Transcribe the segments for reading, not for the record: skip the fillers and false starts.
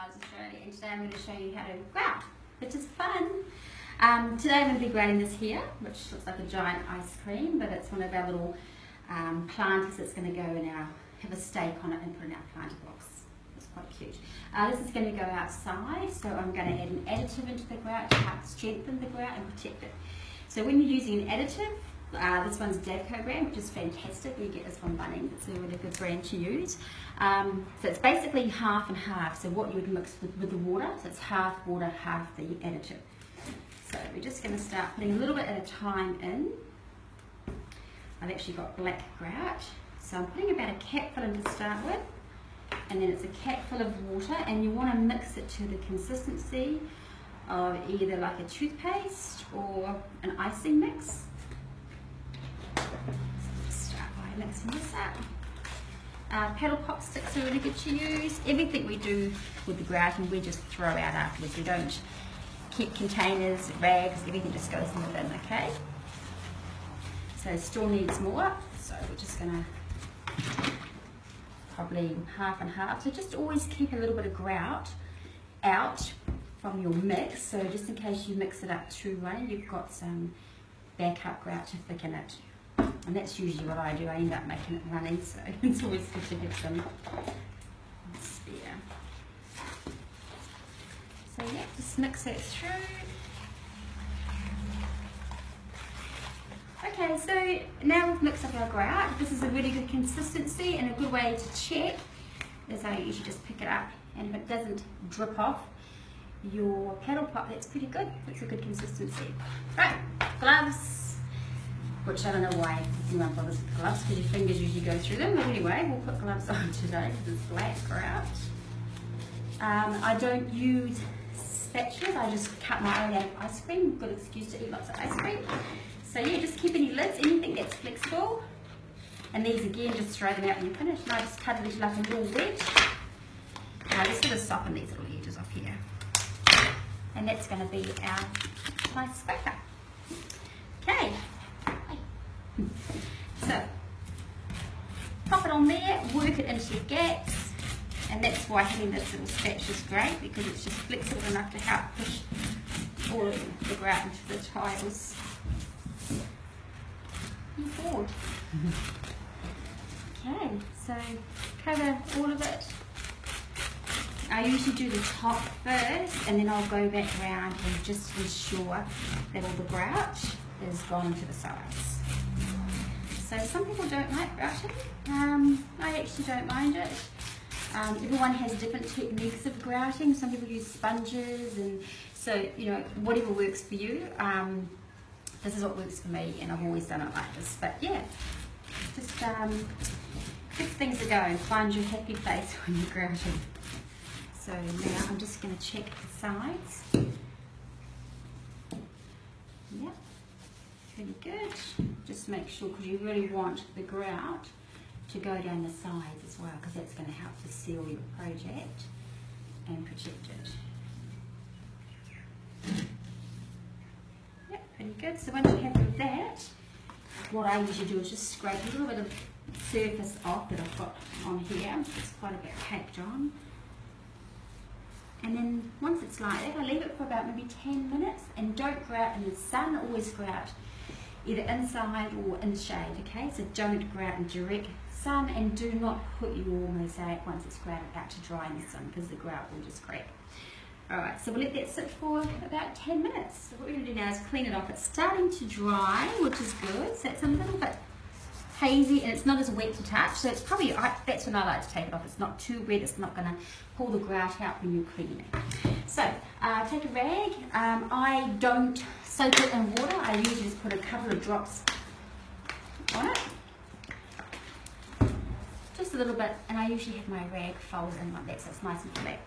Smiles Australia, and today I'm going to show you how to grout, which is fun. Today I'm going to be grouting this here, which looks like a giant ice cream, but it's one of our little planters that's going to go in our, have a stake on it and put in our planter box. It's quite cute. This is going to go outside, so I'm going to add an additive into the grout to help strengthen the grout and protect it. So when you're using an additive, this one's Davco brand, which is fantastic. You get this from Bunnings. It's a really good brand to use. So it's basically half and half. So what you would mix with the water, so it's half water, half the additive. So we're just going to start putting a little bit at a time in. I've actually got black grout, so I'm putting about a capful in to start with, and then it's a capful of water, and you want to mix it to the consistency of either like a toothpaste or an icing mix. Start by mixing this up. Paddle pop sticks are really good to use. Everything we do with the grouting we just throw out afterwards. We don't keep containers, rags, everything just goes in the bin, okay? So still needs more, so we're just going to probably half and half. So just always keep a little bit of grout out from your mix, so just in case you mix it up too runny, you've got some backup grout to thicken it. And that's usually what I do. I end up making it runny, so it's always good to have some spare. So yeah, just mix that through. Okay, so now we've mixed up our grout. This is a really good consistency, and a good way to check is I usually just pick it up, and if it doesn't drip off your paddle pop, that's pretty good. That's a good consistency. Right, gloves. Which I don't know why anyone bothers with gloves, because your fingers usually go through them. But anyway, we'll put gloves on today because it's black grout. I don't use spatulas, I just cut my own ice cream. Good excuse to eat lots of ice cream. So yeah, just keep any lids, anything that's flexible. And these again, just throw them out when you're finished. And I just cut it into like a little wedge. Just sort of soften these little edges off here. And that's going to be our nice scraper. Okay. So, pop it on there, work it into your gaps, and that's why having this little spatula is great, because it's just flexible enough to help push all of the grout into the tiles. You're bored. Okay, so cover all of it. I usually do the top first, and then I'll go back around and just ensure that all the grout is gone into the sides. So some people don't like grouting. I actually don't mind it. Everyone has different techniques of grouting. Some people use sponges, and so you know, whatever works for you. This is what works for me, and I've always done it like this. But yeah, just keep things are going. Find your happy place when you're grouting. So now I'm just going to check the sides. Yep. Pretty good. Just make sure, because you really want the grout to go down the sides as well, because that's going to help to seal your project and protect it. Yep, pretty good. So once you're happy with that, what I usually do is just scrape a little bit of surface off that I've got on here. It's quite a bit caked on. And then once it's like that, I leave it for about maybe 10 minutes, and don't grout in the sun, always grout either inside or in the shade, okay? So don't grout in direct sun, and do not put your mosaic once it's grouted out to dry in the sun, because the grout will just crack. Alright, so we'll let that sit for about 10 minutes. So what we're going to do now is clean it off. It's starting to dry, which is good, so it's a little bit hazy, and it's not as wet to touch, so it's probably, that's when I like to take it off. It's not too wet, it's not going to pull the grout out when you're cleaning it. So, take a rag. I don't soak it in water, I usually just put a couple of drops on it. Just a little bit, and I usually have my rag folded in like that, so it's nice and flat.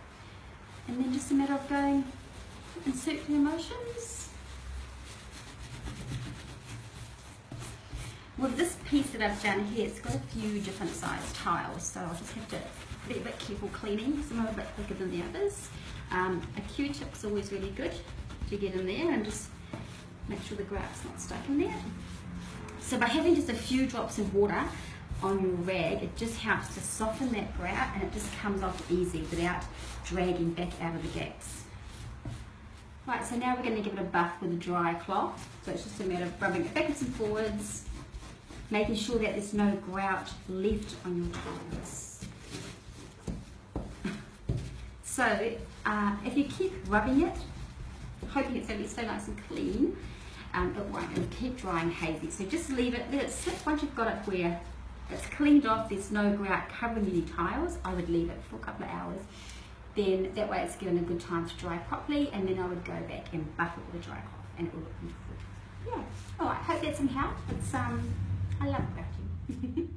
And then just a matter of going in circular motions. With this piece that I've done here, it's got a few different sized tiles, so I'll just have to be a bit careful cleaning. Some are a bit thicker than the others. A Q-tip is always really good to get in there and just make sure the grout's not stuck in there. So by having just a few drops of water, on your rag, it just helps to soften that grout and it just comes off easy without dragging back out of the gaps. Right, so now we're going to give it a buff with a dry cloth. So it's just a matter of rubbing it backwards and forwards, making sure that there's no grout left on your tiles. So if you keep rubbing it, hoping it's going to be so nice and clean, it won't. It'll keep drying hazy. So just leave it, let it sit. Once you've got it where it's cleaned off, there's no grout covering any tiles, I would leave it for a couple of hours. Then that way it's given a good time to dry properly, and then I would go back and buff it with a dry cloth and it will look beautiful. Yeah. Alright, hope that's some help. It's I love crafting.